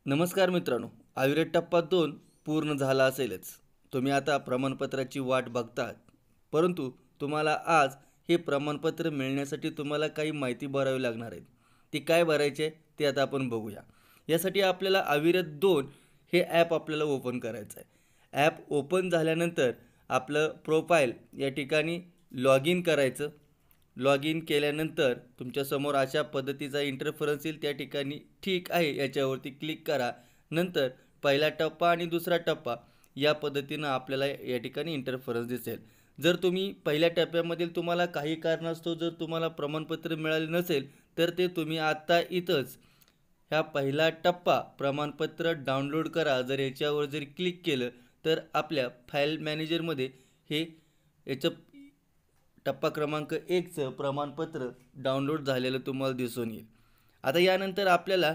नमस्कार मित्रांनो, अविरत टप्पा 2 पूर्ण झाला असेलच. तुम्ही आता प्रमाणपत्राची वाट बघतात. परंतु तुम्हाला आज हे प्रमाणपत्र मिळण्यासाठी तुम्हाला काही माहिती भरावी लागणार आहे. ती काय भरायची आहे ते आता आपण बघूया. यासाठी आपल्याला अविरत 2 हे ॲप आपल्याला ओपन करायचं आहे. ॲप ओपन झाल्यानंतर आपलं प्रोफाईल या ठिकाणी लॉग इन करायचं. लॉग इन केल्यानंतर तुमच्यासमोर अशा पद्धतीचा इंटरफरन्स येईल. त्या ठिकाणी ठीक आहे याच्यावरती क्लिक करा. नंतर पहिला टप्पा आणि दुसरा टप्पा या पद्धतीनं आपल्याला या ठिकाणी इंटरफरन्स दिसेल. जर तुम्ही पहिल्या टप्प्यामधील तुम्हाला काही कारणास्तव जर तुम्हाला प्रमाणपत्र मिळाले नसेल तर ते तुम्ही आत्ता इथंच ह्या पहिला टप्पा प्रमाणपत्र डाउनलोड करा जर याच्यावर जर क्लिक केलं तर आपल्या फाईल मॅनेजरमध्ये हे याचं टप्पा क्रमांक 1चं प्रमाणपत्र डाउनलोड झालेलं तुम्हाला दिसून येईल. आता यानंतर आपल्याला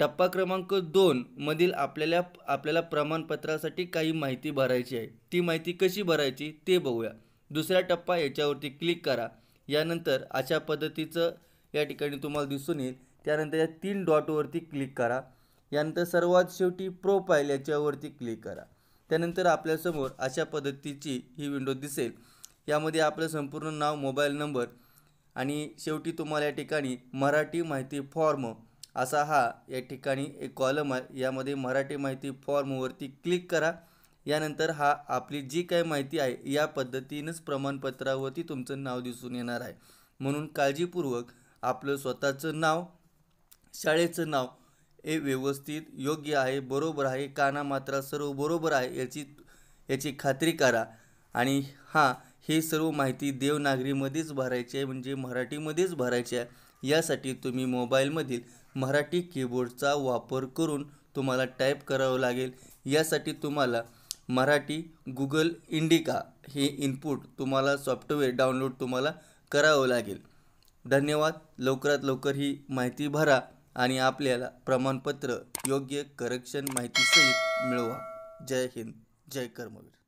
टप्पा क्रमांक 2 मधील आपल्याला प्रमाणपत्रासाठी काही माहिती भरायची आहे. ती माहिती कशी भरायची ते बघूया. दुसरा टप्पा याच्यावरती क्लिक करा. यानंतर अशा पद्धतीचं या ठिकाणी तुम्हाला दिसून येईल. त्यानंतर या 3 डॉटवरती क्लिक करा. यानंतर सर्वात शेवटी प्रोफाईल याच्यावरती क्लिक करा. त्यानंतर आपल्यासमोर अशा पद्धतीची ही विंडो दिसेल. यामध्ये आपलं संपूर्ण नाव, मोबाईल नंबर आणि शेवटी तुम्हाला या ठिकाणी मराठी माहिती फॉर्म असा हा या ठिकाणी एक कॉलम आहे. यामध्ये मराठी माहिती फॉर्मवरती क्लिक करा. यानंतर हा आपली जी काही माहिती आहे या पद्धतीनंच प्रमाणपत्रावरती तुमचं नाव दिसून येणार आहे. म्हणून काळजीपूर्वक आपलं स्वतःचं नाव, शाळेचं नाव हे व्यवस्थित योग्य आहे, बरोबर आहे, कानामात्रा सर्व बरोबर आहे याची खात्री करा. आणि हे सर्व माहिती देवनागरीमध्येच भरायची आहे, म्हणजे मराठीमध्येच भरायची आहे. यासाठी तुम्ही मोबाईलमधील मराठी कीबोर्डचा वापर करून तुम्हाला टाईप करावं लागेल. यासाठी तुम्हाला मराठी गुगल इंडिका हे इनपुट तुम्हाला सॉफ्टवेअर डाउनलोड तुम्हाला करावं लागेल. धन्यवाद. लवकरात लवकर ही माहिती भरा आणि आपल्याला प्रमाणपत्र योग्य करेक्शन माहितीसहित मिळवा. जय हिंद, जय कर्मवीर.